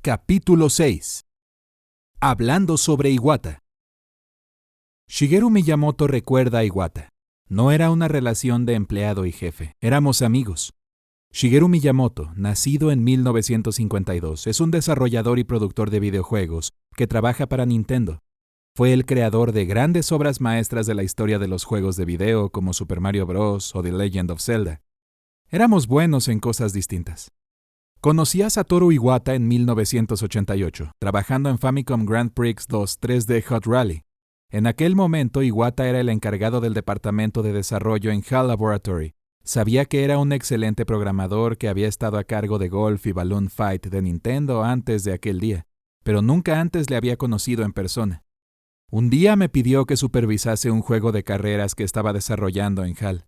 Capítulo 6. Hablando sobre Iwata. Shigeru Miyamoto recuerda a Iwata. No era una relación de empleado y jefe, éramos amigos. Shigeru Miyamoto, nacido en 1952, es un desarrollador y productor de videojuegos que trabaja para Nintendo. Fue el creador de grandes obras maestras de la historia de los juegos de video como Super Mario Bros. O The Legend of Zelda. Éramos buenos en cosas distintas. Conocí a Satoru Iwata en 1988, trabajando en Famicom Grand Prix 2 3D Hot Rally. En aquel momento, Iwata era el encargado del departamento de desarrollo en HAL Laboratory. Sabía que era un excelente programador que había estado a cargo de Golf y Balloon Fight de Nintendo antes de aquel día, pero nunca antes le había conocido en persona. Un día me pidió que supervisase un juego de carreras que estaba desarrollando en HAL.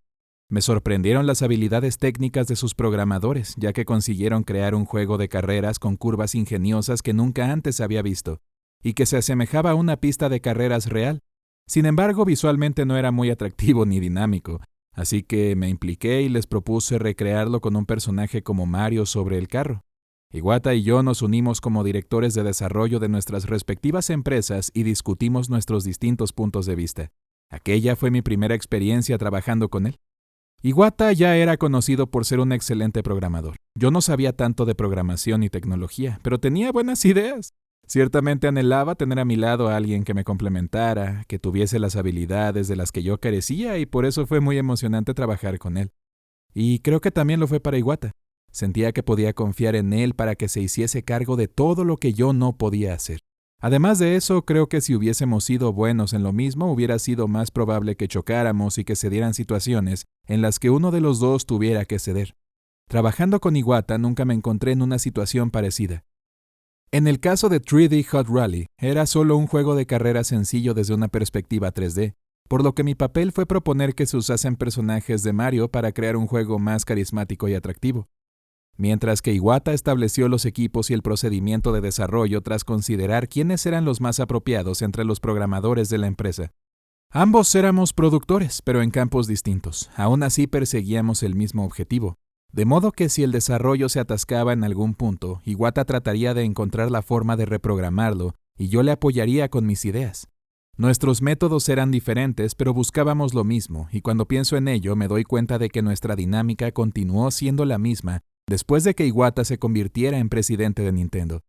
Me sorprendieron las habilidades técnicas de sus programadores, ya que consiguieron crear un juego de carreras con curvas ingeniosas que nunca antes había visto, y que se asemejaba a una pista de carreras real. Sin embargo, visualmente no era muy atractivo ni dinámico, así que me impliqué y les propuse recrearlo con un personaje como Mario sobre el carro. Iwata y yo nos unimos como directores de desarrollo de nuestras respectivas empresas y discutimos nuestros distintos puntos de vista. Aquella fue mi primera experiencia trabajando con él. Iwata ya era conocido por ser un excelente programador. Yo no sabía tanto de programación y tecnología, pero tenía buenas ideas. Ciertamente anhelaba tener a mi lado a alguien que me complementara, que tuviese las habilidades de las que yo carecía, y por eso fue muy emocionante trabajar con él. Y creo que también lo fue para Iwata. Sentía que podía confiar en él para que se hiciese cargo de todo lo que yo no podía hacer. Además de eso, creo que si hubiésemos sido buenos en lo mismo, hubiera sido más probable que chocáramos y que se dieran situaciones en las que uno de los dos tuviera que ceder. Trabajando con Iwata nunca me encontré en una situación parecida. En el caso de 3D Hot Rally, era solo un juego de carreras sencillo desde una perspectiva 3D, por lo que mi papel fue proponer que se usasen personajes de Mario para crear un juego más carismático y atractivo. Mientras que Iwata estableció los equipos y el procedimiento de desarrollo tras considerar quiénes eran los más apropiados entre los programadores de la empresa. Ambos éramos productores, pero en campos distintos. Aún así perseguíamos el mismo objetivo. De modo que si el desarrollo se atascaba en algún punto, Iwata trataría de encontrar la forma de reprogramarlo y yo le apoyaría con mis ideas. Nuestros métodos eran diferentes, pero buscábamos lo mismo, y cuando pienso en ello me doy cuenta de que nuestra dinámica continuó siendo la misma después de que Iwata se convirtiera en presidente de Nintendo.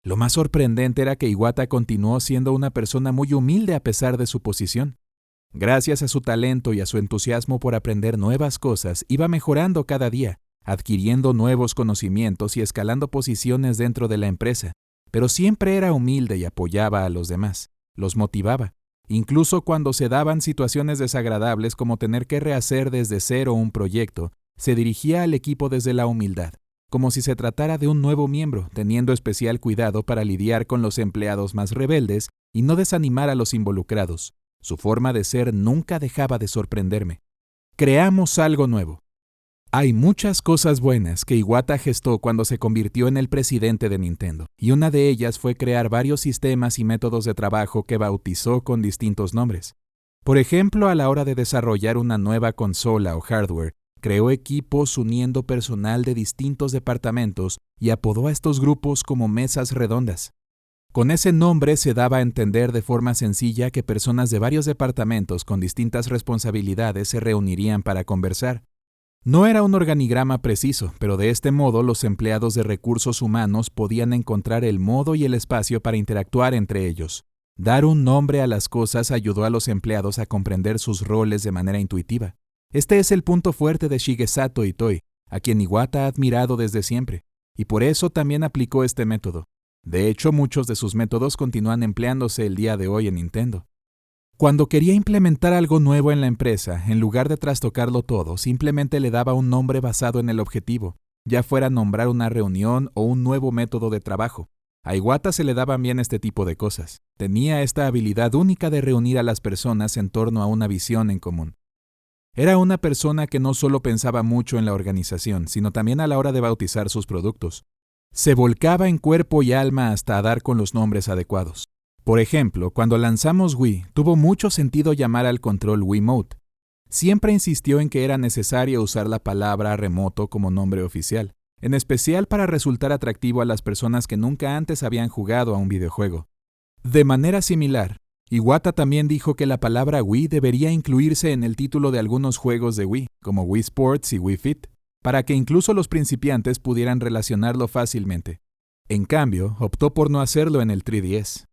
Lo más sorprendente era que Iwata continuó siendo una persona muy humilde a pesar de su posición. Gracias a su talento y a su entusiasmo por aprender nuevas cosas, iba mejorando cada día, adquiriendo nuevos conocimientos y escalando posiciones dentro de la empresa, pero siempre era humilde y apoyaba a los demás, los motivaba, incluso cuando se daban situaciones desagradables como tener que rehacer desde cero un proyecto. Se dirigía al equipo desde la humildad, como si se tratara de un nuevo miembro, teniendo especial cuidado para lidiar con los empleados más rebeldes y no desanimar a los involucrados. Su forma de ser nunca dejaba de sorprenderme. Creamos algo nuevo. Hay muchas cosas buenas que Iwata gestó cuando se convirtió en el presidente de Nintendo, y una de ellas fue crear varios sistemas y métodos de trabajo que bautizó con distintos nombres. Por ejemplo, a la hora de desarrollar una nueva consola o hardware, creó equipos uniendo personal de distintos departamentos y apodó a estos grupos como mesas redondas. Con ese nombre se daba a entender de forma sencilla que personas de varios departamentos con distintas responsabilidades se reunirían para conversar. No era un organigrama preciso, pero de este modo los empleados de recursos humanos podían encontrar el modo y el espacio para interactuar entre ellos. Dar un nombre a las cosas ayudó a los empleados a comprender sus roles de manera intuitiva. Este es el punto fuerte de Shigesato Itoi, a quien Iwata ha admirado desde siempre, y por eso también aplicó este método. De hecho, muchos de sus métodos continúan empleándose el día de hoy en Nintendo. Cuando quería implementar algo nuevo en la empresa, en lugar de trastocarlo todo, simplemente le daba un nombre basado en el objetivo, ya fuera nombrar una reunión o un nuevo método de trabajo. A Iwata se le daban bien este tipo de cosas. Tenía esta habilidad única de reunir a las personas en torno a una visión en común. Era una persona que no solo pensaba mucho en la organización, sino también a la hora de bautizar sus productos. Se volcaba en cuerpo y alma hasta dar con los nombres adecuados. Por ejemplo, cuando lanzamos Wii, tuvo mucho sentido llamar al control Wiimote. Siempre insistió en que era necesario usar la palabra remoto como nombre oficial. en especial para resultar atractivo a las personas que nunca antes habían jugado a un videojuego. De manera similar, Iwata también dijo que la palabra Wii debería incluirse en el título de algunos juegos de Wii, como Wii Sports y Wii Fit, para que incluso los principiantes pudieran relacionarlo fácilmente. En cambio, optó por no hacerlo en el 3DS.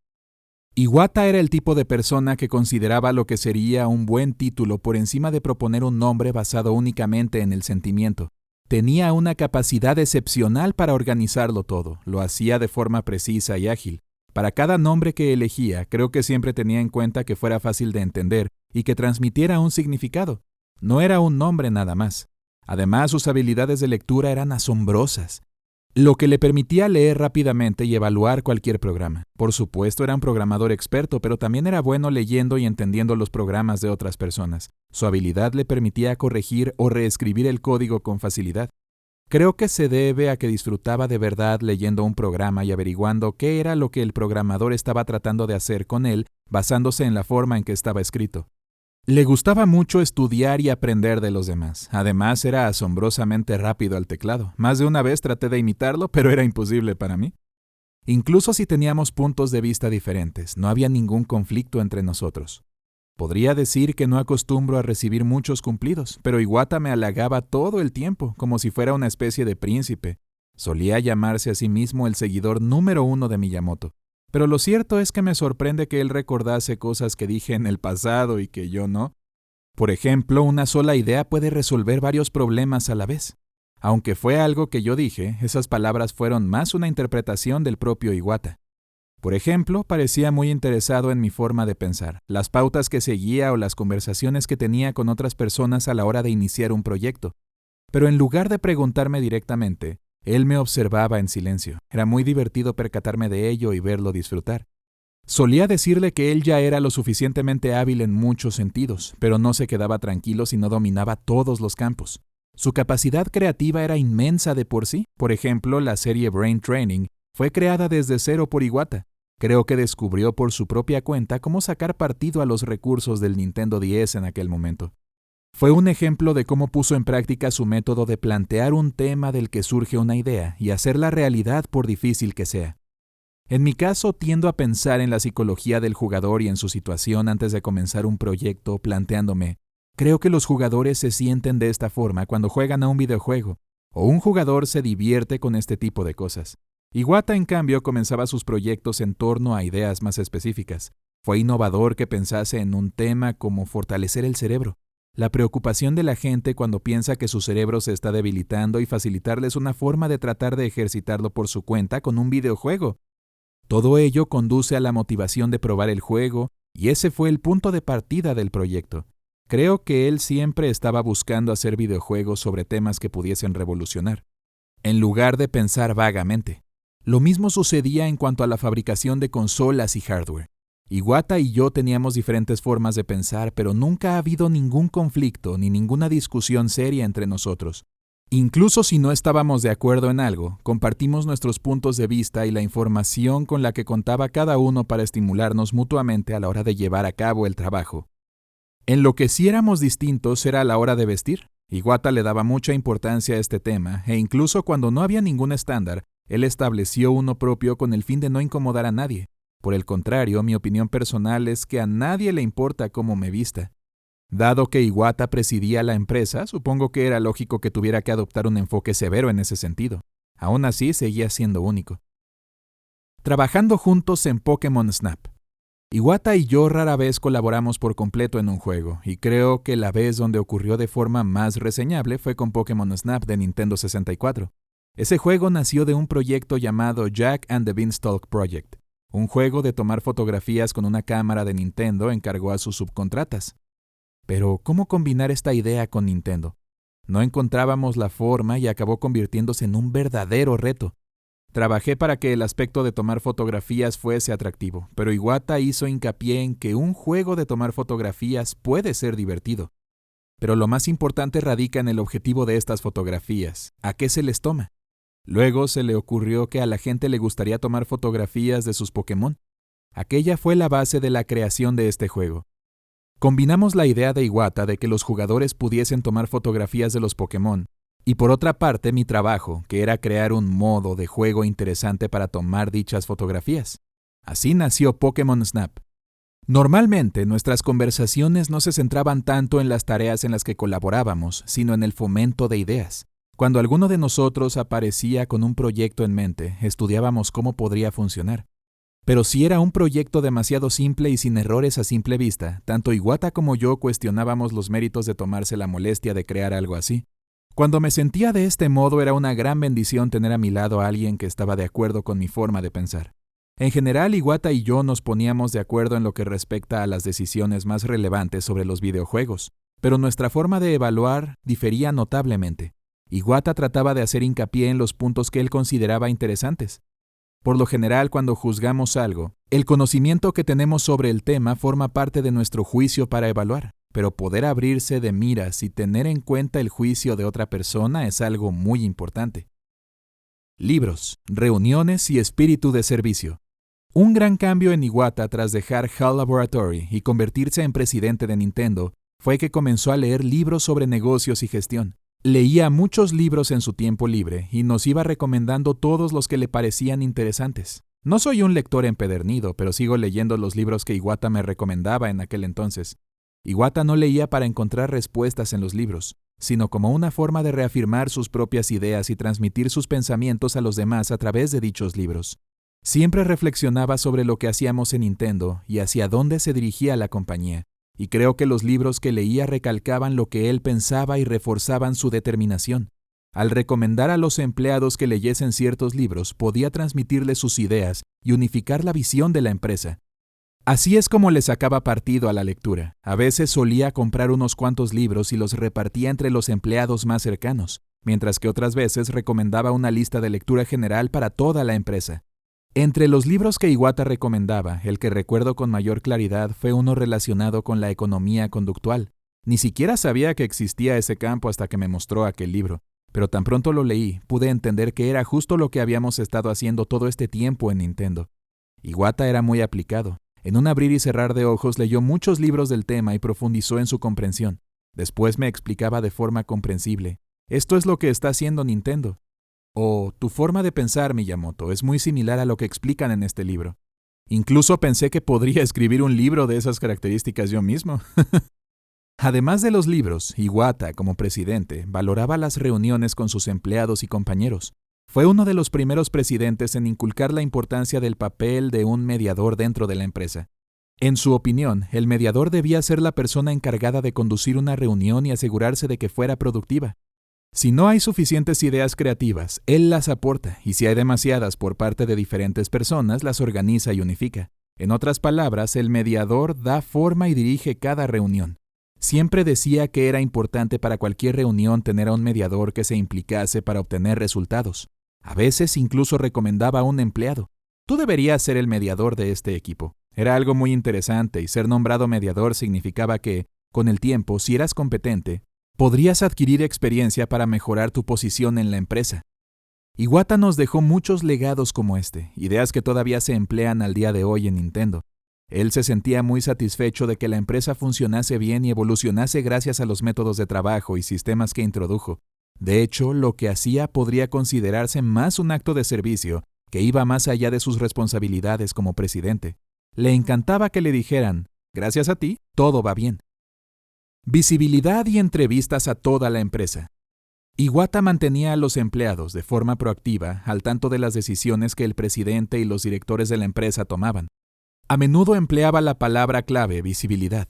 Iwata era el tipo de persona que consideraba lo que sería un buen título por encima de proponer un nombre basado únicamente en el sentimiento. Tenía una capacidad excepcional para organizarlo todo, lo hacía de forma precisa y ágil. Para cada nombre que elegía, creo que siempre tenía en cuenta que fuera fácil de entender y que transmitiera un significado. No era un nombre nada más. Además, sus habilidades de lectura eran asombrosas, lo que le permitía leer rápidamente y evaluar cualquier programa. Por supuesto, era un programador experto, pero también era bueno leyendo y entendiendo los programas de otras personas. Su habilidad le permitía corregir o reescribir el código con facilidad. Creo que se debe a que disfrutaba de verdad leyendo un programa y averiguando qué era lo que el programador estaba tratando de hacer con él, basándose en la forma en que estaba escrito. Le gustaba mucho estudiar y aprender de los demás. Además, era asombrosamente rápido al teclado. Más de una vez traté de imitarlo, pero era imposible para mí. Incluso si teníamos puntos de vista diferentes, no había ningún conflicto entre nosotros. Podría decir que no acostumbro a recibir muchos cumplidos, pero Iwata me halagaba todo el tiempo, como si fuera una especie de príncipe. Solía llamarse a sí mismo el seguidor número 1 de Miyamoto. Pero lo cierto es que me sorprende que él recordase cosas que dije en el pasado y que yo no. Por ejemplo, una sola idea puede resolver varios problemas a la vez. Aunque fue algo que yo dije, esas palabras fueron más una interpretación del propio Iwata. Por ejemplo, parecía muy interesado en mi forma de pensar, las pautas que seguía o las conversaciones que tenía con otras personas a la hora de iniciar un proyecto. Pero en lugar de preguntarme directamente, él me observaba en silencio. Era muy divertido percatarme de ello y verlo disfrutar. Solía decirle que él ya era lo suficientemente hábil en muchos sentidos, pero no se quedaba tranquilo si no dominaba todos los campos. Su capacidad creativa era inmensa de por sí. Por ejemplo, la serie Brain Training fue creada desde cero por Iwata. Creo que descubrió por su propia cuenta cómo sacar partido a los recursos del Nintendo 10 en aquel momento. Fue un ejemplo de cómo puso en práctica su método de plantear un tema del que surge una idea y hacerla realidad por difícil que sea. En mi caso, tiendo a pensar en la psicología del jugador y en su situación antes de comenzar un proyecto, planteándome, creo que los jugadores se sienten de esta forma cuando juegan a un videojuego, o un jugador se divierte con este tipo de cosas. Iwata, en cambio, comenzaba sus proyectos en torno a ideas más específicas. Fue innovador que pensase en un tema como fortalecer el cerebro, la preocupación de la gente cuando piensa que su cerebro se está debilitando y facilitarles una forma de tratar de ejercitarlo por su cuenta con un videojuego. Todo ello conduce a la motivación de probar el juego, y ese fue el punto de partida del proyecto. Creo que él siempre estaba buscando hacer videojuegos sobre temas que pudiesen revolucionar, en lugar de pensar vagamente. Lo mismo sucedía en cuanto a la fabricación de consolas y hardware. Iwata y yo teníamos diferentes formas de pensar, pero nunca ha habido ningún conflicto ni ninguna discusión seria entre nosotros. Incluso si no estábamos de acuerdo en algo, compartimos nuestros puntos de vista y la información con la que contaba cada uno para estimularnos mutuamente a la hora de llevar a cabo el trabajo. En lo que sí éramos distintos era a la hora de vestir. Iwata le daba mucha importancia a este tema, e incluso cuando no había ningún estándar, él estableció uno propio con el fin de no incomodar a nadie. Por el contrario, mi opinión personal es que a nadie le importa cómo me vista. Dado que Iwata presidía la empresa, supongo que era lógico que tuviera que adoptar un enfoque severo en ese sentido. Aún así, seguía siendo único. Trabajando juntos en Pokémon Snap. Iwata y yo rara vez colaboramos por completo en un juego, y creo que la vez donde ocurrió de forma más reseñable fue con Pokémon Snap de Nintendo 64. Ese juego nació de un proyecto llamado Jack and the Beanstalk Project. Un juego de tomar fotografías con una cámara de Nintendo encargó a sus subcontratas. Pero, ¿cómo combinar esta idea con Nintendo? No encontrábamos la forma y acabó convirtiéndose en un verdadero reto. Trabajé para que el aspecto de tomar fotografías fuese atractivo, pero Iwata hizo hincapié en que un juego de tomar fotografías puede ser divertido. Pero lo más importante radica en el objetivo de estas fotografías. ¿A qué se les toma? Luego se le ocurrió que a la gente le gustaría tomar fotografías de sus Pokémon. Aquella fue la base de la creación de este juego. Combinamos la idea de Iwata de que los jugadores pudiesen tomar fotografías de los Pokémon Y por otra parte, mi trabajo, que era crear un modo de juego interesante para tomar dichas fotografías. Así nació Pokémon Snap. Normalmente, nuestras conversaciones no se centraban tanto en las tareas en las que colaborábamos, sino en el fomento de ideas. Cuando alguno de nosotros aparecía con un proyecto en mente, estudiábamos cómo podría funcionar. Pero si era un proyecto demasiado simple y sin errores a simple vista, tanto Iwata como yo cuestionábamos los méritos de tomarse la molestia de crear algo así. Cuando me sentía de este modo, era una gran bendición tener a mi lado a alguien que estaba de acuerdo con mi forma de pensar. En general, Iwata y yo nos poníamos de acuerdo en lo que respecta a las decisiones más relevantes sobre los videojuegos, pero nuestra forma de evaluar difería notablemente. Iwata trataba de hacer hincapié en los puntos que él consideraba interesantes. Por lo general, cuando juzgamos algo, el conocimiento que tenemos sobre el tema forma parte de nuestro juicio para evaluar, pero poder abrirse de miras y tener en cuenta el juicio de otra persona es algo muy importante. Libros, reuniones y espíritu de servicio. Un gran cambio en Iwata tras dejar HAL Laboratory y convertirse en presidente de Nintendo fue que comenzó a leer libros sobre negocios y gestión. Leía muchos libros en su tiempo libre y nos iba recomendando todos los que le parecían interesantes. No soy un lector empedernido, pero sigo leyendo los libros que Iwata me recomendaba en aquel entonces. Iwata no leía para encontrar respuestas en los libros, sino como una forma de reafirmar sus propias ideas y transmitir sus pensamientos a los demás a través de dichos libros. Siempre reflexionaba sobre lo que hacíamos en Nintendo y hacia dónde se dirigía la compañía. Y creo que los libros que leía recalcaban lo que él pensaba y reforzaban su determinación. Al recomendar a los empleados que leyesen ciertos libros, podía transmitirles sus ideas y unificar la visión de la empresa. Así es como le sacaba partido a la lectura. A veces solía comprar unos cuantos libros y los repartía entre los empleados más cercanos, mientras que otras veces recomendaba una lista de lectura general para toda la empresa. Entre los libros que Iwata recomendaba, el que recuerdo con mayor claridad fue uno relacionado con la economía conductual. Ni siquiera sabía que existía ese campo hasta que me mostró aquel libro, pero tan pronto lo leí, pude entender que era justo lo que habíamos estado haciendo todo este tiempo en Nintendo. Iwata era muy aplicado. En un abrir y cerrar de ojos leyó muchos libros del tema y profundizó en su comprensión. Después me explicaba de forma comprensible: esto es lo que está haciendo Nintendo. O tu forma de pensar, Miyamoto, es muy similar a lo que explican en este libro. Incluso pensé que podría escribir un libro de esas características yo mismo. Además de los libros, Iwata, como presidente, valoraba las reuniones con sus empleados y compañeros. Fue uno de los primeros presidentes en inculcar la importancia del papel de un mediador dentro de la empresa. En su opinión, el mediador debía ser la persona encargada de conducir una reunión y asegurarse de que fuera productiva. Si no hay suficientes ideas creativas, él las aporta, y si hay demasiadas por parte de diferentes personas, las organiza y unifica. En otras palabras, el mediador da forma y dirige cada reunión. Siempre decía que era importante para cualquier reunión tener a un mediador que se implicase para obtener resultados. A veces incluso recomendaba a un empleado: tú deberías ser el mediador de este equipo. Era algo muy interesante, y ser nombrado mediador significaba que, con el tiempo, si eras competente, podrías adquirir experiencia para mejorar tu posición en la empresa. Iwata nos dejó muchos legados como este, ideas que todavía se emplean al día de hoy en Nintendo. Él se sentía muy satisfecho de que la empresa funcionase bien y evolucionase gracias a los métodos de trabajo y sistemas que introdujo. De hecho, lo que hacía podría considerarse más un acto de servicio que iba más allá de sus responsabilidades como presidente. Le encantaba que le dijeran: gracias a ti, todo va bien. Visibilidad y entrevistas a toda la empresa. Iwata mantenía a los empleados de forma proactiva al tanto de las decisiones que el presidente y los directores de la empresa tomaban. A menudo empleaba la palabra clave visibilidad,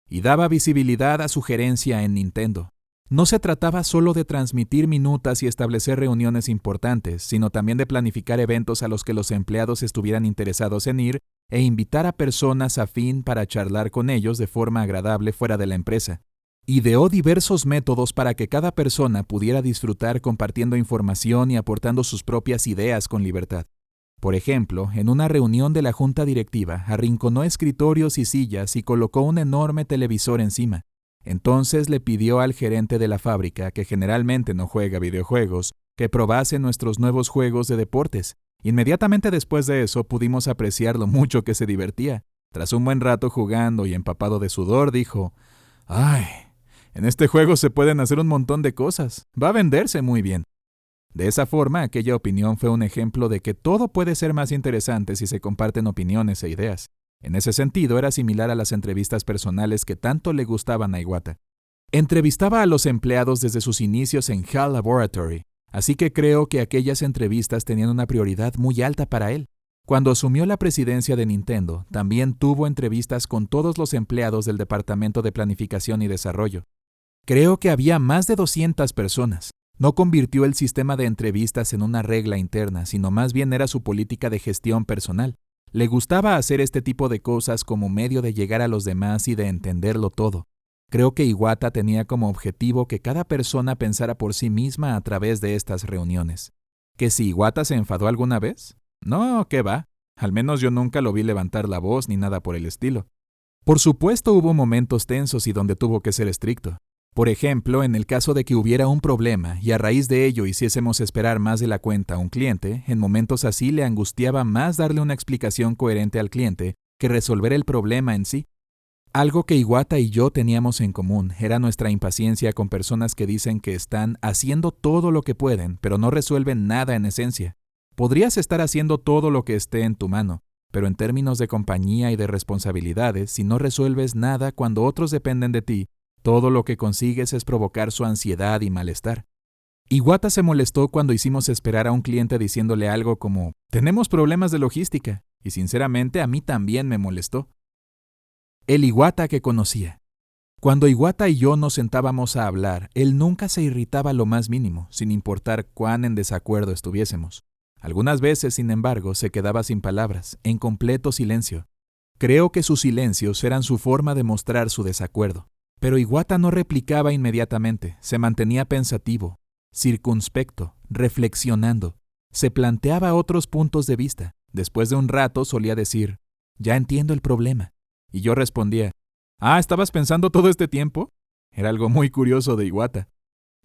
y daba visibilidad a su gerencia en Nintendo. No se trataba solo de transmitir minutas y establecer reuniones importantes, sino también de planificar eventos a los que los empleados estuvieran interesados en ir e invitar a personas afín para charlar con ellos de forma agradable fuera de la empresa. Ideó diversos métodos para que cada persona pudiera disfrutar compartiendo información y aportando sus propias ideas con libertad. Por ejemplo, en una reunión de la junta directiva, arrinconó escritorios y sillas y colocó un enorme televisor encima. Entonces le pidió al gerente de la fábrica, que generalmente no juega videojuegos, que probase nuestros nuevos juegos de deportes. Inmediatamente después de eso pudimos apreciar lo mucho que se divertía. Tras un buen rato jugando y empapado de sudor, dijo: ¡ay! En este juego se pueden hacer un montón de cosas. Va a venderse muy bien. De esa forma, aquella opinión fue un ejemplo de que todo puede ser más interesante si se comparten opiniones e ideas. En ese sentido, era similar a las entrevistas personales que tanto le gustaban a Iwata. Entrevistaba a los empleados desde sus inicios en HAL Laboratory, así que creo que aquellas entrevistas tenían una prioridad muy alta para él. Cuando asumió la presidencia de Nintendo, también tuvo entrevistas con todos los empleados del Departamento de Planificación y Desarrollo. Creo que había más de 200 personas. No convirtió el sistema de entrevistas en una regla interna, sino más bien era su política de gestión personal. Le gustaba hacer este tipo de cosas como medio de llegar a los demás y de entenderlo todo. Creo que Iwata tenía como objetivo que cada persona pensara por sí misma a través de estas reuniones. ¿Que si Iwata se enfadó alguna vez? No, ¿qué va? Al menos yo nunca lo vi levantar la voz ni nada por el estilo. Por supuesto hubo momentos tensos y donde tuvo que ser estricto. Por ejemplo, en el caso de que hubiera un problema y a raíz de ello hiciésemos esperar más de la cuenta a un cliente, en momentos así le angustiaba más darle una explicación coherente al cliente que resolver el problema en sí. Algo que Iwata y yo teníamos en común era nuestra impaciencia con personas que dicen que están haciendo todo lo que pueden, pero no resuelven nada en esencia. Podrías estar haciendo todo lo que esté en tu mano, pero en términos de compañía y de responsabilidades, si no resuelves nada cuando otros dependen de ti, todo lo que consigues es provocar su ansiedad y malestar. Iwata se molestó cuando hicimos esperar a un cliente diciéndole algo como, «Tenemos problemas de logística», y sinceramente a mí también me molestó. El Iwata que conocía. Cuando Iwata y yo nos sentábamos a hablar, él nunca se irritaba lo más mínimo, sin importar cuán en desacuerdo estuviésemos. Algunas veces, sin embargo, se quedaba sin palabras, en completo silencio. Creo que sus silencios eran su forma de mostrar su desacuerdo. Pero Iwata no replicaba inmediatamente, se mantenía pensativo, circunspecto, reflexionando. Se planteaba otros puntos de vista. Después de un rato solía decir, «Ya entiendo el problema». Y yo respondía, ¿estabas pensando todo este tiempo? Era algo muy curioso de Iwata.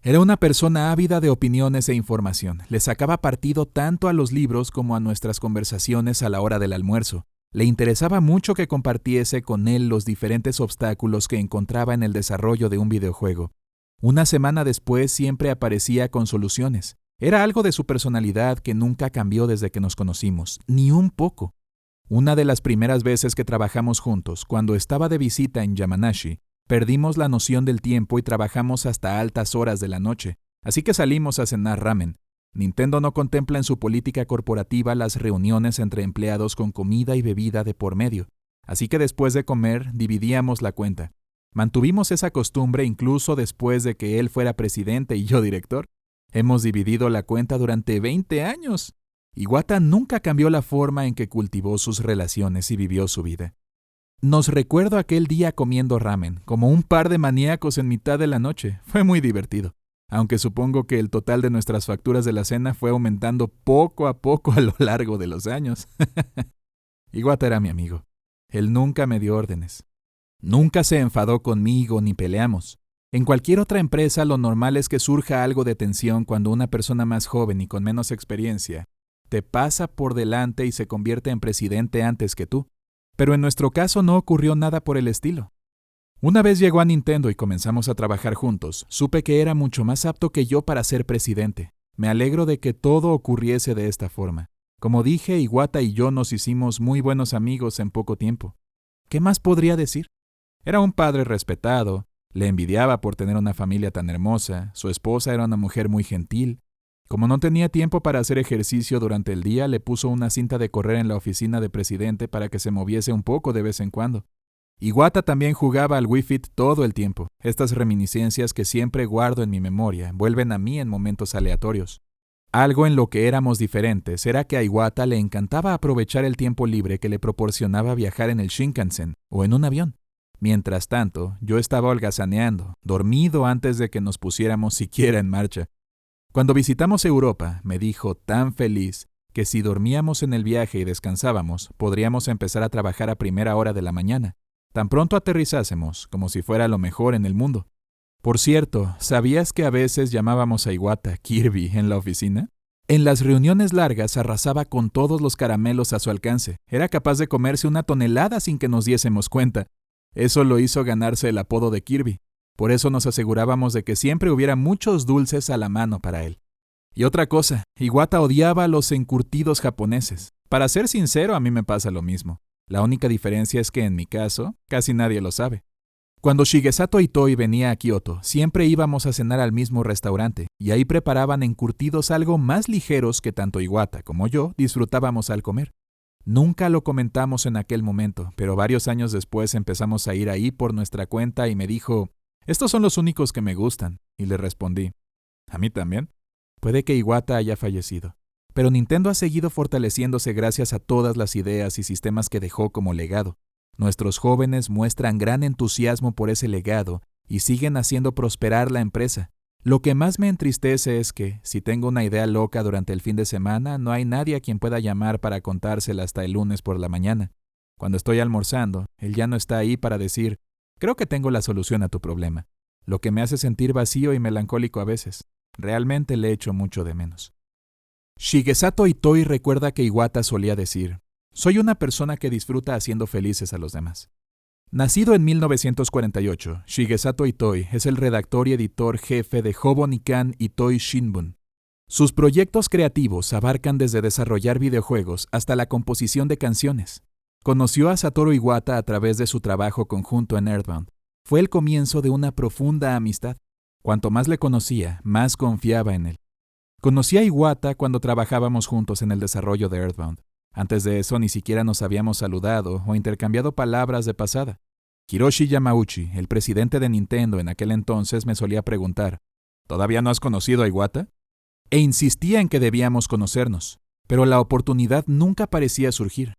Era una persona ávida de opiniones e información. Le sacaba partido tanto a los libros como a nuestras conversaciones a la hora del almuerzo. Le interesaba mucho que compartiese con él los diferentes obstáculos que encontraba en el desarrollo de un videojuego. Una semana después siempre aparecía con soluciones. Era algo de su personalidad que nunca cambió desde que nos conocimos, ni un poco. Una de las primeras veces que trabajamos juntos, cuando estaba de visita en Yamanashi, perdimos la noción del tiempo y trabajamos hasta altas horas de la noche, así que salimos a cenar ramen. Nintendo no contempla en su política corporativa las reuniones entre empleados con comida y bebida de por medio, así que después de comer dividíamos la cuenta. Mantuvimos esa costumbre incluso después de que él fuera presidente y yo director. Hemos dividido la cuenta durante 20 años. Iwata nunca cambió la forma en que cultivó sus relaciones y vivió su vida. Nos recuerdo aquel día comiendo ramen, como un par de maníacos en mitad de la noche. Fue muy divertido. Aunque supongo que el total de nuestras facturas de la cena fue aumentando poco a poco a lo largo de los años. Iwata era mi amigo. Él nunca me dio órdenes. Nunca se enfadó conmigo ni peleamos. En cualquier otra empresa lo normal es que surja algo de tensión cuando una persona más joven y con menos experiencia te pasa por delante y se convierte en presidente antes que tú. Pero en nuestro caso no ocurrió nada por el estilo. Una vez llegó a Nintendo y comenzamos a trabajar juntos, supe que era mucho más apto que yo para ser presidente. Me alegro de que todo ocurriese de esta forma. Como dije, Iwata y yo nos hicimos muy buenos amigos en poco tiempo. ¿Qué más podría decir? Era un padre respetado, le envidiaba por tener una familia tan hermosa, su esposa era una mujer muy gentil. Como no tenía tiempo para hacer ejercicio durante el día, le puso una cinta de correr en la oficina de presidente para que se moviese un poco de vez en cuando. Iwata también jugaba al Wii Fit todo el tiempo. Estas reminiscencias que siempre guardo en mi memoria vuelven a mí en momentos aleatorios. Algo en lo que éramos diferentes era que a Iwata le encantaba aprovechar el tiempo libre que le proporcionaba viajar en el Shinkansen o en un avión. Mientras tanto, yo estaba holgazaneando, dormido antes de que nos pusiéramos siquiera en marcha. Cuando visitamos Europa, me dijo tan feliz que si dormíamos en el viaje y descansábamos, podríamos empezar a trabajar a primera hora de la mañana. Tan pronto aterrizásemos, como si fuera lo mejor en el mundo. Por cierto, ¿sabías que a veces llamábamos a Iwata Kirby en la oficina? En las reuniones largas arrasaba con todos los caramelos a su alcance. Era capaz de comerse 1 tonelada sin que nos diésemos cuenta. Eso lo hizo ganarse el apodo de Kirby. Por eso nos asegurábamos de que siempre hubiera muchos dulces a la mano para él. Y otra cosa, Iwata odiaba a los encurtidos japoneses. Para ser sincero, a mí me pasa lo mismo. La única diferencia es que en mi caso, casi nadie lo sabe. Cuando Shigesato Itoi venía a Kioto, siempre íbamos a cenar al mismo restaurante, y ahí preparaban encurtidos algo más ligeros que tanto Iwata como yo disfrutábamos al comer. Nunca lo comentamos en aquel momento, pero varios años después empezamos a ir ahí por nuestra cuenta y me dijo, «Estos son los únicos que me gustan», y le respondí, «¿A mí también?» Puede que Iwata haya fallecido, pero Nintendo ha seguido fortaleciéndose gracias a todas las ideas y sistemas que dejó como legado. Nuestros jóvenes muestran gran entusiasmo por ese legado y siguen haciendo prosperar la empresa. Lo que más me entristece es que, si tengo una idea loca durante el fin de semana, no hay nadie a quien pueda llamar para contársela hasta el lunes por la mañana. Cuando estoy almorzando, él ya no está ahí para decir, creo que tengo la solución a tu problema, lo que me hace sentir vacío y melancólico a veces. Realmente le echo mucho de menos. Shigesato Itoi recuerda que Iwata solía decir, soy una persona que disfruta haciendo felices a los demás. Nacido en 1948, Shigesato Itoi es el redactor y editor jefe de Hobo Nikkan Itoi Shinbun. Sus proyectos creativos abarcan desde desarrollar videojuegos hasta la composición de canciones. Conoció a Satoru Iwata a través de su trabajo conjunto en Earthbound. Fue el comienzo de una profunda amistad. Cuanto más le conocía, más confiaba en él. Conocí a Iwata cuando trabajábamos juntos en el desarrollo de Earthbound. Antes de eso ni siquiera nos habíamos saludado o intercambiado palabras de pasada. Hiroshi Yamauchi, el presidente de Nintendo en aquel entonces, me solía preguntar, ¿todavía no has conocido a Iwata? E insistía en que debíamos conocernos, pero la oportunidad nunca parecía surgir.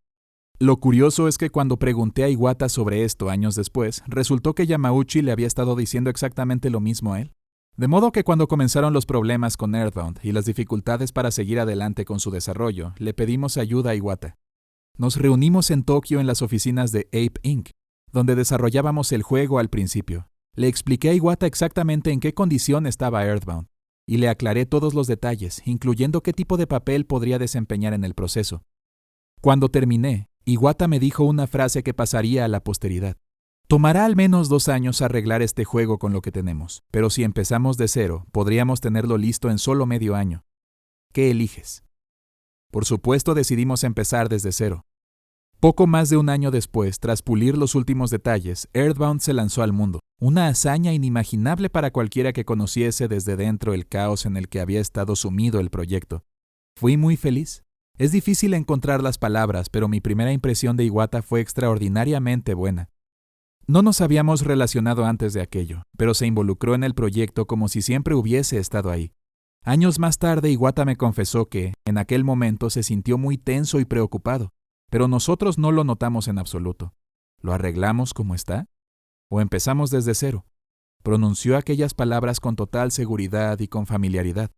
Lo curioso es que cuando pregunté a Iwata sobre esto años después, resultó que Yamauchi le había estado diciendo exactamente lo mismo a él. De modo que cuando comenzaron los problemas con Earthbound y las dificultades para seguir adelante con su desarrollo, le pedimos ayuda a Iwata. Nos reunimos en Tokio en las oficinas de Ape Inc., donde desarrollábamos el juego al principio. Le expliqué a Iwata exactamente en qué condición estaba Earthbound, y le aclaré todos los detalles, incluyendo qué tipo de papel podría desempeñar en el proceso. Cuando terminé, Iwata me dijo una frase que pasaría a la posteridad. Tomará al menos 2 años arreglar este juego con lo que tenemos, pero si empezamos de cero, podríamos tenerlo listo en solo medio año. ¿Qué eliges? Por supuesto, decidimos empezar desde cero. Poco más de 1 año después, tras pulir los últimos detalles, Earthbound se lanzó al mundo, una hazaña inimaginable para cualquiera que conociese desde dentro el caos en el que había estado sumido el proyecto. Fui muy feliz. Es difícil encontrar las palabras, pero mi primera impresión de Iwata fue extraordinariamente buena. No nos habíamos relacionado antes de aquello, pero se involucró en el proyecto como si siempre hubiese estado ahí. Años más tarde, Iwata me confesó que, en aquel momento, se sintió muy tenso y preocupado, pero nosotros no lo notamos en absoluto. ¿Lo arreglamos como está? ¿O empezamos desde cero? Pronunció aquellas palabras con total seguridad y con familiaridad.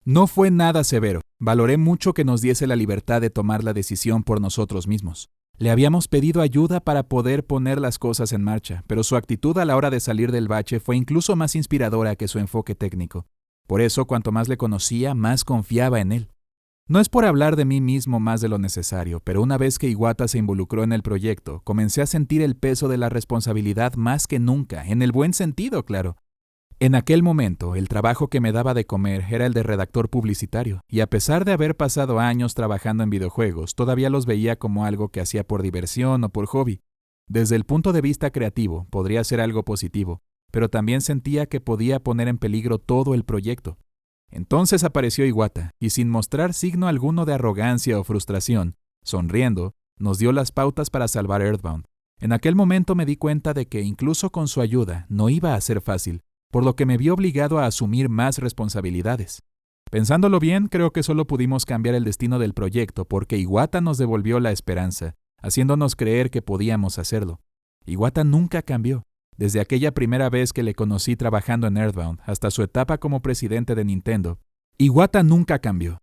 No fue nada severo. Valoré mucho que nos diese la libertad de tomar la decisión por nosotros mismos. Le habíamos pedido ayuda para poder poner las cosas en marcha, pero su actitud a la hora de salir del bache fue incluso más inspiradora que su enfoque técnico. Por eso, cuanto más le conocía, más confiaba en él. No es por hablar de mí mismo más de lo necesario, pero una vez que Iwata se involucró en el proyecto, comencé a sentir el peso de la responsabilidad más que nunca, en el buen sentido, claro. En aquel momento, el trabajo que me daba de comer era el de redactor publicitario, y a pesar de haber pasado años trabajando en videojuegos, todavía los veía como algo que hacía por diversión o por hobby. Desde el punto de vista creativo, podría ser algo positivo, pero también sentía que podía poner en peligro todo el proyecto. Entonces apareció Iwata, y sin mostrar signo alguno de arrogancia o frustración, sonriendo, nos dio las pautas para salvar Earthbound. En aquel momento me di cuenta de que incluso con su ayuda no iba a ser fácil, por lo que me vi obligado a asumir más responsabilidades. Pensándolo bien, creo que solo pudimos cambiar el destino del proyecto porque Iwata nos devolvió la esperanza, haciéndonos creer que podíamos hacerlo. Iwata nunca cambió. Desde aquella primera vez que le conocí trabajando en Earthbound hasta su etapa como presidente de Nintendo, Iwata nunca cambió.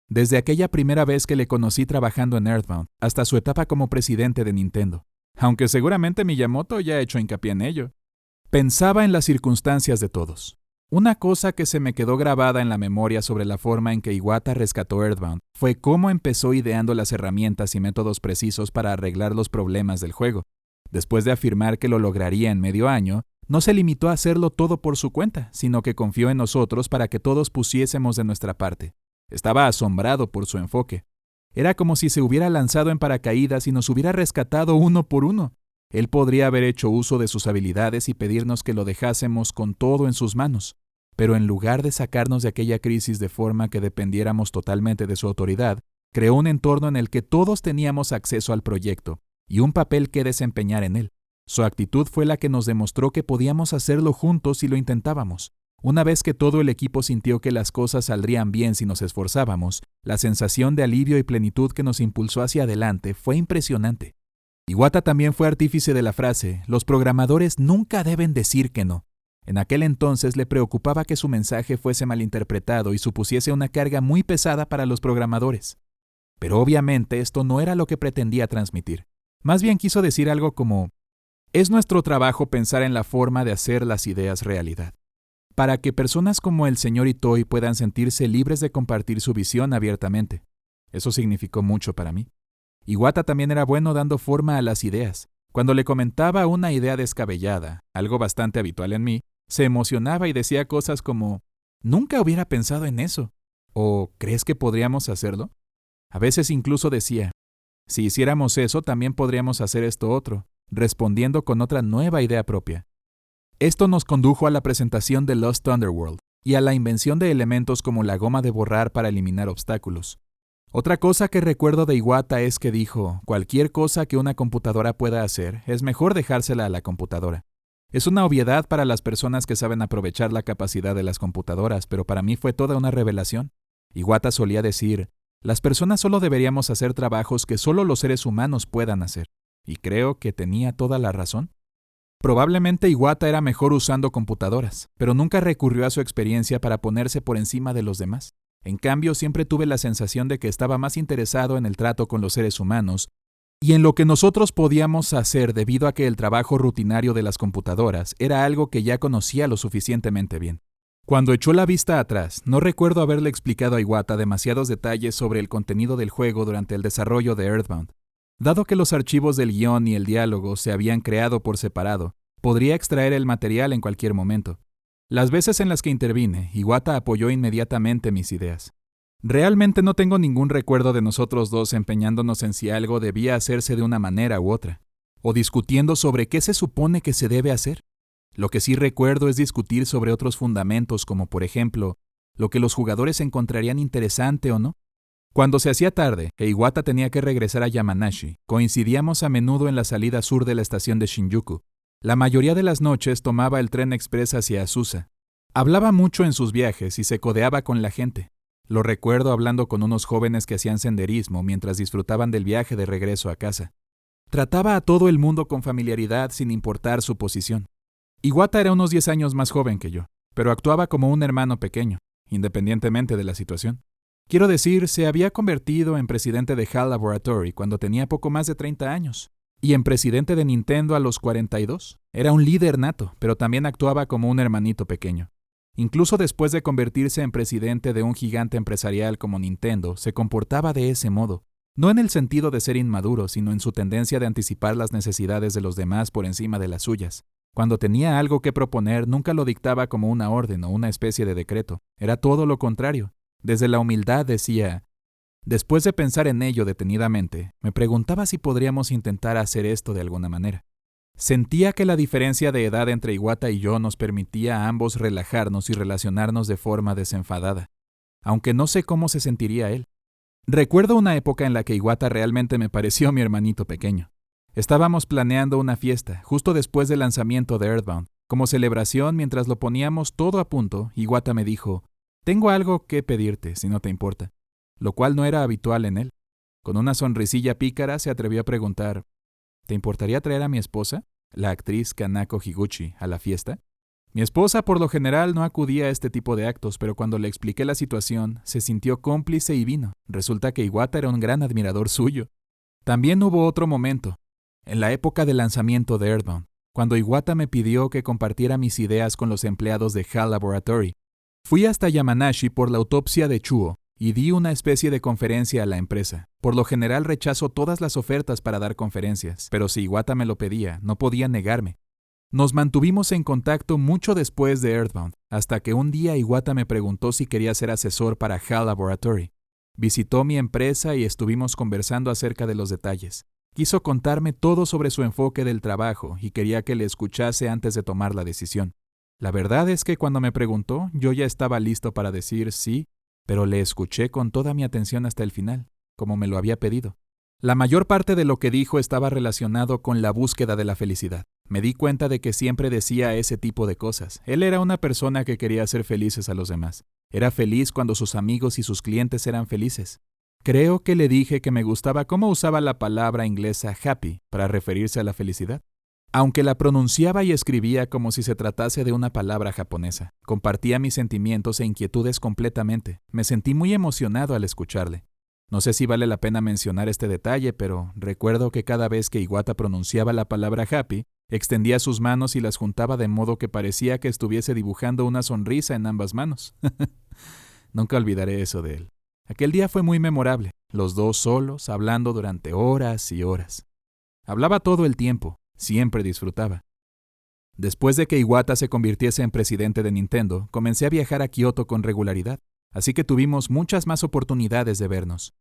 Desde aquella primera vez que le conocí trabajando en Earthbound hasta su etapa como presidente de Nintendo, aunque seguramente Miyamoto ya ha hecho hincapié en ello. Pensaba en las circunstancias de todos. Una cosa que se me quedó grabada en la memoria sobre la forma en que Iwata rescató Earthbound fue cómo empezó ideando las herramientas y métodos precisos para arreglar los problemas del juego. Después de afirmar que lo lograría en medio año, No se limitó a hacerlo todo por su cuenta, sino que confió en nosotros para que todos pusiésemos de nuestra parte. Estaba asombrado por su enfoque. Era como si se hubiera lanzado en paracaídas y nos hubiera rescatado uno por uno. Él podría haber hecho uso de sus habilidades y pedirnos que lo dejásemos con todo en sus manos. Pero en lugar de sacarnos de aquella crisis de forma que dependiéramos totalmente de su autoridad, creó un entorno en el que todos teníamos acceso al proyecto y un papel que desempeñar en él. Su actitud fue la que nos demostró que podíamos hacerlo juntos si lo intentábamos. Una vez que todo el equipo sintió que las cosas saldrían bien si nos esforzábamos, la sensación de alivio y plenitud que nos impulsó hacia adelante fue impresionante. Iwata también fue artífice de la frase, los programadores nunca deben decir que no. En aquel entonces le preocupaba que su mensaje fuese malinterpretado y supusiese una carga muy pesada para los programadores. Pero obviamente esto no era lo que pretendía transmitir. Más bien quiso decir algo como, es nuestro trabajo pensar en la forma de hacer las ideas realidad, para que personas como el señor Itoi puedan sentirse libres de compartir su visión abiertamente. Eso significó mucho para mí. Iwata también era bueno dando forma a las ideas. Cuando le comentaba una idea descabellada, algo bastante habitual en mí, se emocionaba y decía cosas como, «Nunca hubiera pensado en eso», o «¿Crees que podríamos hacerlo?». A veces incluso decía, «Si hiciéramos eso, también podríamos hacer esto otro», respondiendo con otra nueva idea propia. Esto nos condujo a la presentación de Lost Underworld y a la invención de elementos como la goma de borrar para eliminar obstáculos. Otra cosa que recuerdo de Iwata es que dijo, cualquier cosa que una computadora pueda hacer, es mejor dejársela a la computadora. Es una obviedad para las personas que saben aprovechar la capacidad de las computadoras, pero para mí fue toda una revelación. Iwata solía decir, las personas solo deberíamos hacer trabajos que solo los seres humanos puedan hacer. Y creo que tenía toda la razón. Probablemente Iwata era mejor usando computadoras, pero nunca recurrió a su experiencia para ponerse por encima de los demás. En cambio, siempre tuve la sensación de que estaba más interesado en el trato con los seres humanos y en lo que nosotros podíamos hacer debido a que el trabajo rutinario de las computadoras era algo que ya conocía lo suficientemente bien. Cuando echó la vista atrás, no recuerdo haberle explicado a Iwata demasiados detalles sobre el contenido del juego durante el desarrollo de Earthbound. Dado que los archivos del guión y el diálogo se habían creado por separado, podría extraer el material en cualquier momento. Las veces en las que intervine, Iwata apoyó inmediatamente mis ideas. Realmente no tengo ningún recuerdo de nosotros dos empeñándonos en si algo debía hacerse de una manera u otra, o discutiendo sobre qué se supone que se debe hacer. Lo que sí recuerdo es discutir sobre otros fundamentos como, por ejemplo, lo que los jugadores encontrarían interesante o no. Cuando se hacía tarde e Iwata tenía que regresar a Yamanashi, coincidíamos a menudo en la salida sur de la estación de Shinjuku. La mayoría de las noches tomaba el tren express hacia Azusa. Hablaba mucho en sus viajes y se codeaba con la gente. Lo recuerdo hablando con unos jóvenes que hacían senderismo mientras disfrutaban del viaje de regreso a casa. Trataba a todo el mundo con familiaridad sin importar su posición. Iwata era unos 10 años más joven que yo, pero actuaba como un hermano pequeño, independientemente de la situación. Quiero decir, se había convertido en presidente de HAL Laboratory cuando tenía poco más de 30 años. Y en presidente de Nintendo a los 42. Era un líder nato, pero también actuaba como un hermanito pequeño. Incluso después de convertirse en presidente de un gigante empresarial como Nintendo, se comportaba de ese modo. No en el sentido de ser inmaduro, sino en su tendencia de anticipar las necesidades de los demás por encima de las suyas. Cuando tenía algo que proponer, nunca lo dictaba como una orden o una especie de decreto. Era todo lo contrario. Desde la humildad decía, después de pensar en ello detenidamente, me preguntaba si podríamos intentar hacer esto de alguna manera. Sentía que la diferencia de edad entre Iwata y yo nos permitía a ambos relajarnos y relacionarnos de forma desenfadada, aunque no sé cómo se sentiría él. Recuerdo una época en la que Iwata realmente me pareció mi hermanito pequeño. Estábamos planeando una fiesta, justo después del lanzamiento de Earthbound. Como celebración, mientras lo poníamos todo a punto, Iwata me dijo, «Tengo algo que pedirte, si no te importa», lo cual no era habitual en él. Con una sonrisilla pícara se atrevió a preguntar, «¿Te importaría traer a mi esposa, la actriz Kanako Higuchi, a la fiesta?» Mi esposa por lo general no acudía a este tipo de actos, pero cuando le expliqué la situación, se sintió cómplice y vino. Resulta que Iwata era un gran admirador suyo. También hubo otro momento, en la época del lanzamiento de Earthbound, cuando Iwata me pidió que compartiera mis ideas con los empleados de HAL Laboratory. Fui hasta Yamanashi por la autopsia de Chuo y di una especie de conferencia a la empresa. Por lo general rechazo todas las ofertas para dar conferencias, pero si Iwata me lo pedía, no podía negarme. Nos mantuvimos en contacto mucho después de Earthbound, hasta que un día Iwata me preguntó si quería ser asesor para HAL Laboratory. Visitó mi empresa y estuvimos conversando acerca de los detalles. Quiso contarme todo sobre su enfoque del trabajo y quería que le escuchase antes de tomar la decisión. La verdad es que cuando me preguntó, yo ya estaba listo para decir sí, pero le escuché con toda mi atención hasta el final, como me lo había pedido. La mayor parte de lo que dijo estaba relacionado con la búsqueda de la felicidad. Me di cuenta de que siempre decía ese tipo de cosas. Él era una persona que quería hacer felices a los demás. Era feliz cuando sus amigos y sus clientes eran felices. Creo que le dije que me gustaba cómo usaba la palabra inglesa happy para referirse a la felicidad. Aunque la pronunciaba y escribía como si se tratase de una palabra japonesa, compartía mis sentimientos e inquietudes completamente. Me sentí muy emocionado al escucharle. No sé si vale la pena mencionar este detalle, pero recuerdo que cada vez que Iwata pronunciaba la palabra happy, extendía sus manos y las juntaba de modo que parecía que estuviese dibujando una sonrisa en ambas manos. Nunca olvidaré eso de él. Aquel día fue muy memorable, los dos solos, hablando durante horas y horas. Hablaba todo el tiempo, siempre disfrutaba. Después de que Iwata se convirtiese en presidente de Nintendo, comencé a viajar a Kioto con regularidad, así que tuvimos muchas más oportunidades de vernos.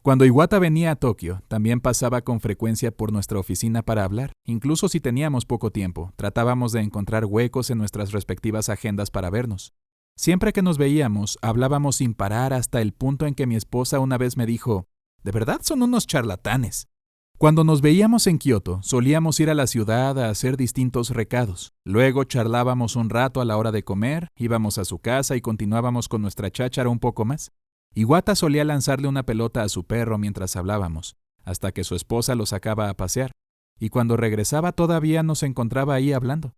Cuando Iwata venía a Tokio, también pasaba con frecuencia por nuestra oficina para hablar. Incluso si teníamos poco tiempo, tratábamos de encontrar huecos en nuestras respectivas agendas para vernos. Siempre que nos veíamos, hablábamos sin parar hasta el punto en que mi esposa una vez me dijo, «¿De verdad son unos charlatanes?» Cuando nos veíamos en Kioto, solíamos ir a la ciudad a hacer distintos recados. Luego charlábamos un rato a la hora de comer, íbamos a su casa y continuábamos con nuestra cháchara un poco más. Iwata solía lanzarle una pelota a su perro mientras hablábamos, hasta que su esposa lo sacaba a pasear, y cuando regresaba todavía nos encontraba ahí hablando.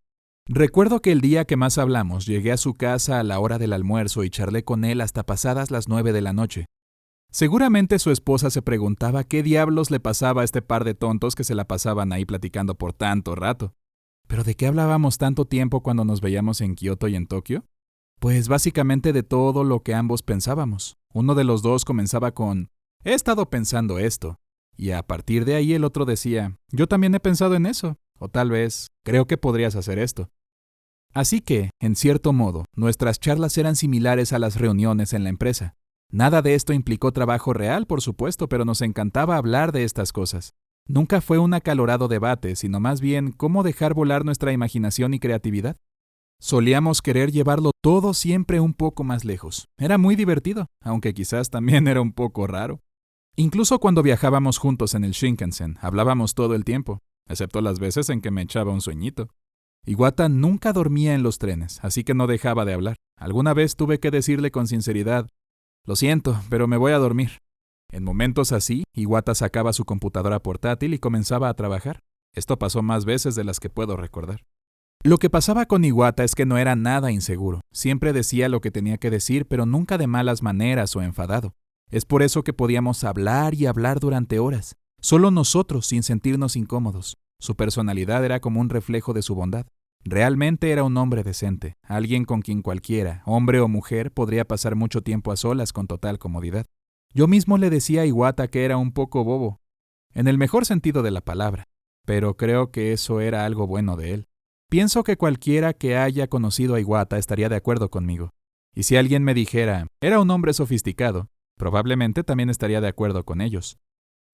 Recuerdo que el día que más hablamos, llegué a su casa a la hora del almuerzo y charlé con él hasta pasadas las 9 de la noche. Seguramente su esposa se preguntaba qué diablos le pasaba a este par de tontos que se la pasaban ahí platicando por tanto rato. ¿Pero de qué hablábamos tanto tiempo cuando nos veíamos en Kioto y en Tokio? Pues básicamente de todo lo que ambos pensábamos. Uno de los dos comenzaba con, «He estado pensando esto», y a partir de ahí el otro decía, «Yo también he pensado en eso», o tal vez, «Creo que podrías hacer esto». Así que, en cierto modo, nuestras charlas eran similares a las reuniones en la empresa. Nada de esto implicó trabajo real, por supuesto, pero nos encantaba hablar de estas cosas. Nunca fue un acalorado debate, sino más bien cómo dejar volar nuestra imaginación y creatividad. Solíamos querer llevarlo todo siempre un poco más lejos. Era muy divertido, aunque quizás también era un poco raro. Incluso cuando viajábamos juntos en el Shinkansen, hablábamos todo el tiempo, excepto las veces en que me echaba un sueñito. Iwata nunca dormía en los trenes, así que no dejaba de hablar. Alguna vez tuve que decirle con sinceridad, «Lo siento, pero me voy a dormir». En momentos así, Iwata sacaba su computadora portátil y comenzaba a trabajar. Esto pasó más veces de las que puedo recordar. Lo que pasaba con Iwata es que no era nada inseguro. Siempre decía lo que tenía que decir, pero nunca de malas maneras o enfadado. Es por eso que podíamos hablar y hablar durante horas, solo nosotros sin sentirnos incómodos. Su personalidad era como un reflejo de su bondad. Realmente era un hombre decente, alguien con quien cualquiera, hombre o mujer, podría pasar mucho tiempo a solas con total comodidad. Yo mismo le decía a Iwata que era un poco bobo, en el mejor sentido de la palabra, pero creo que eso era algo bueno de él. Pienso que cualquiera que haya conocido a Iwata estaría de acuerdo conmigo. Y si alguien me dijera, era un hombre sofisticado, probablemente también estaría de acuerdo con ellos.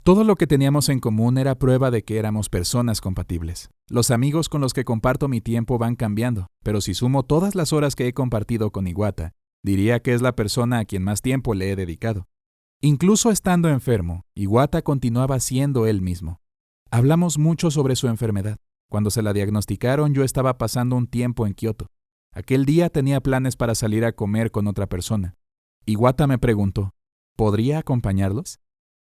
Todo lo que teníamos en común era prueba de que éramos personas compatibles. Los amigos con los que comparto mi tiempo van cambiando, pero si sumo todas las horas que he compartido con Iwata, diría que es la persona a quien más tiempo le he dedicado. Incluso estando enfermo, Iwata continuaba siendo él mismo. Hablamos mucho sobre su enfermedad. Cuando se la diagnosticaron, yo estaba pasando un tiempo en Kioto. Aquel día tenía planes para salir a comer con otra persona. Iwata me preguntó, ¿podría acompañarlos?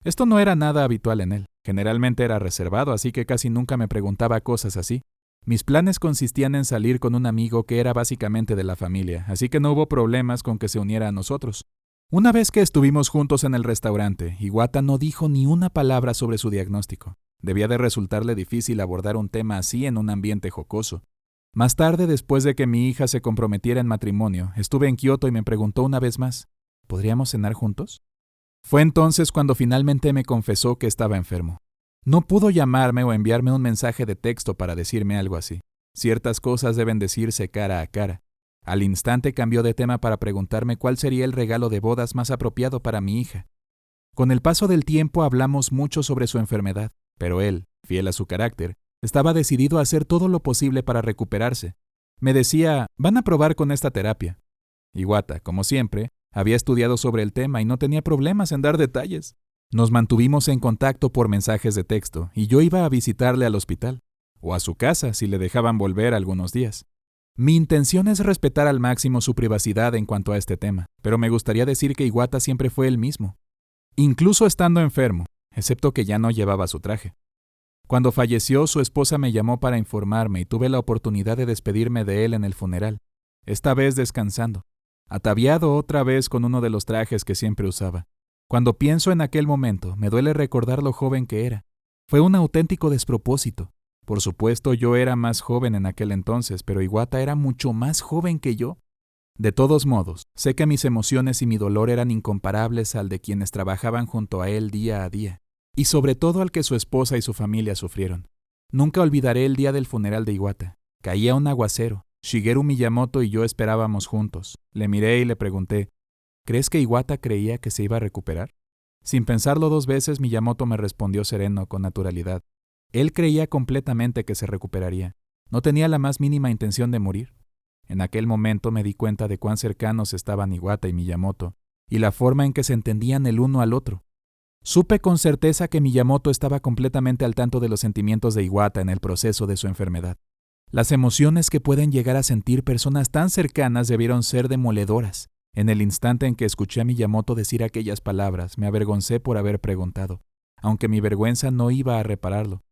Esto no era nada habitual en él. Generalmente era reservado, así que casi nunca me preguntaba cosas así. Mis planes consistían en salir con un amigo que era básicamente de la familia, así que no hubo problemas con que se uniera a nosotros. Una vez que estuvimos juntos en el restaurante, Iwata no dijo ni una palabra sobre su diagnóstico. Debía de resultarle difícil abordar un tema así en un ambiente jocoso. Más tarde, después de que mi hija se comprometiera en matrimonio, estuve en Kioto y me preguntó una vez más, ¿podríamos cenar juntos? Fue entonces cuando finalmente me confesó que estaba enfermo. No pudo llamarme o enviarme un mensaje de texto para decirme algo así. Ciertas cosas deben decirse cara a cara. Al instante cambió de tema para preguntarme cuál sería el regalo de bodas más apropiado para mi hija. Con el paso del tiempo hablamos mucho sobre su enfermedad, pero él, fiel a su carácter, estaba decidido a hacer todo lo posible para recuperarse. Me decía, van a probar con esta terapia. Iwata, como siempre, había estudiado sobre el tema y no tenía problemas en dar detalles. Nos mantuvimos en contacto por mensajes de texto y yo iba a visitarle al hospital, o a su casa si le dejaban volver algunos días. Mi intención es respetar al máximo su privacidad en cuanto a este tema, pero me gustaría decir que Iwata siempre fue el mismo, incluso estando enfermo, excepto que ya no llevaba su traje. Cuando falleció, su esposa me llamó para informarme y tuve la oportunidad de despedirme de él en el funeral, esta vez descansando, ataviado otra vez con uno de los trajes que siempre usaba. Cuando pienso en aquel momento, me duele recordar lo joven que era. Fue un auténtico despropósito. Por supuesto, yo era más joven en aquel entonces, pero Iwata era mucho más joven que yo. De todos modos, sé que mis emociones y mi dolor eran incomparables al de quienes trabajaban junto a él día a día, y sobre todo al que su esposa y su familia sufrieron. Nunca olvidaré el día del funeral de Iwata. Caía un aguacero. Shigeru Miyamoto y yo esperábamos juntos. Le miré y le pregunté, ¿crees que Iwata creía que se iba a recuperar? Sin pensarlo 2 veces, Miyamoto me respondió sereno, con naturalidad. Él creía completamente que se recuperaría. No tenía la más mínima intención de morir. En aquel momento me di cuenta de cuán cercanos estaban Iwata y Miyamoto, y la forma en que se entendían el uno al otro. Supe con certeza que Miyamoto estaba completamente al tanto de los sentimientos de Iwata en el proceso de su enfermedad. Las emociones que pueden llegar a sentir personas tan cercanas debieron ser demoledoras. En el instante en que escuché a Miyamoto decir aquellas palabras, me avergoncé por haber preguntado, aunque mi vergüenza no iba a repararlo.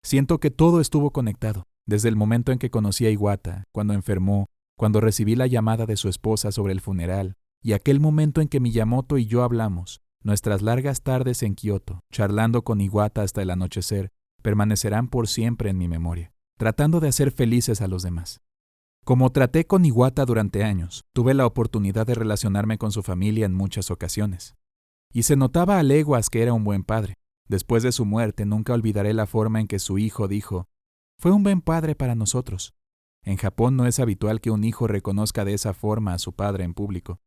Siento que todo estuvo conectado, desde el momento en que conocí a Iwata, cuando enfermó, cuando recibí la llamada de su esposa sobre el funeral, y aquel momento en que Miyamoto y yo hablamos. Nuestras largas tardes en Kioto, charlando con Iwata hasta el anochecer, permanecerán por siempre en mi memoria, tratando de hacer felices a los demás. Como traté con Iwata durante años, tuve la oportunidad de relacionarme con su familia en muchas ocasiones. Y se notaba a leguas que era un buen padre. Después de su muerte, nunca olvidaré la forma en que su hijo dijo, «Fue un buen padre para nosotros». En Japón no es habitual que un hijo reconozca de esa forma a su padre en público.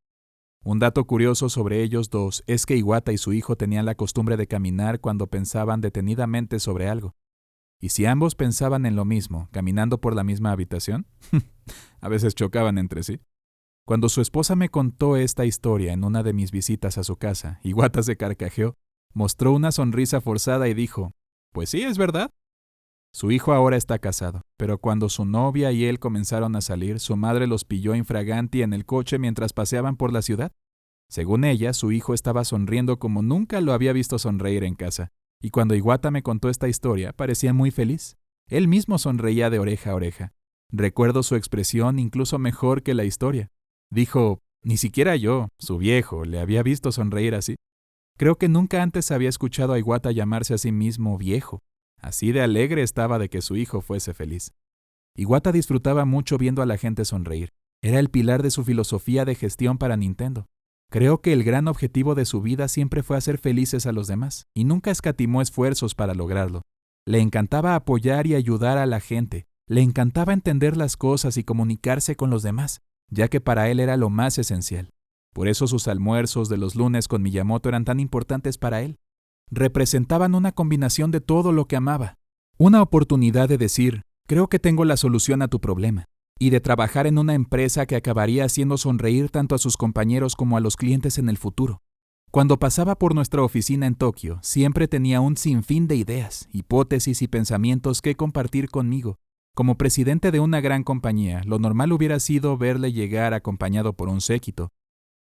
Un dato curioso sobre ellos dos es que Iwata y su hijo tenían la costumbre de caminar cuando pensaban detenidamente sobre algo. Y si ambos pensaban en lo mismo, caminando por la misma habitación, a veces chocaban entre sí. Cuando su esposa me contó esta historia en una de mis visitas a su casa, Iwata se carcajeó, mostró una sonrisa forzada y dijo, «Pues sí, es verdad». Su hijo ahora está casado, pero cuando su novia y él comenzaron a salir, su madre los pilló infraganti en el coche mientras paseaban por la ciudad. Según ella, su hijo estaba sonriendo como nunca lo había visto sonreír en casa, y cuando Iwata me contó esta historia, parecía muy feliz. Él mismo sonreía de oreja a oreja. Recuerdo su expresión incluso mejor que la historia. Dijo, «Ni siquiera yo, su viejo, le había visto sonreír así». Creo que nunca antes había escuchado a Iwata llamarse a sí mismo viejo. Así de alegre estaba de que su hijo fuese feliz. Iwata disfrutaba mucho viendo a la gente sonreír. Era el pilar de su filosofía de gestión para Nintendo. Creo que el gran objetivo de su vida siempre fue hacer felices a los demás, y nunca escatimó esfuerzos para lograrlo. Le encantaba apoyar y ayudar a la gente. Le encantaba entender las cosas y comunicarse con los demás, ya que para él era lo más esencial. Por eso sus almuerzos de los lunes con Miyamoto eran tan importantes para él. Representaban una combinación de todo lo que amaba. Una oportunidad de decir, creo que tengo la solución a tu problema, y de trabajar en una empresa que acabaría haciendo sonreír tanto a sus compañeros como a los clientes en el futuro. Cuando pasaba por nuestra oficina en Tokio, siempre tenía un sinfín de ideas, hipótesis y pensamientos que compartir conmigo. Como presidente de una gran compañía, lo normal hubiera sido verle llegar acompañado por un séquito.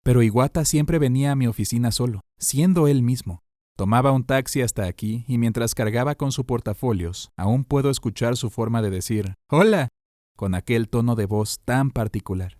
Pero Iwata siempre venía a mi oficina solo, siendo él mismo. Tomaba un taxi hasta aquí y mientras cargaba con sus portafolios, aún puedo escuchar su forma de decir «Hola», con aquel tono de voz tan particular.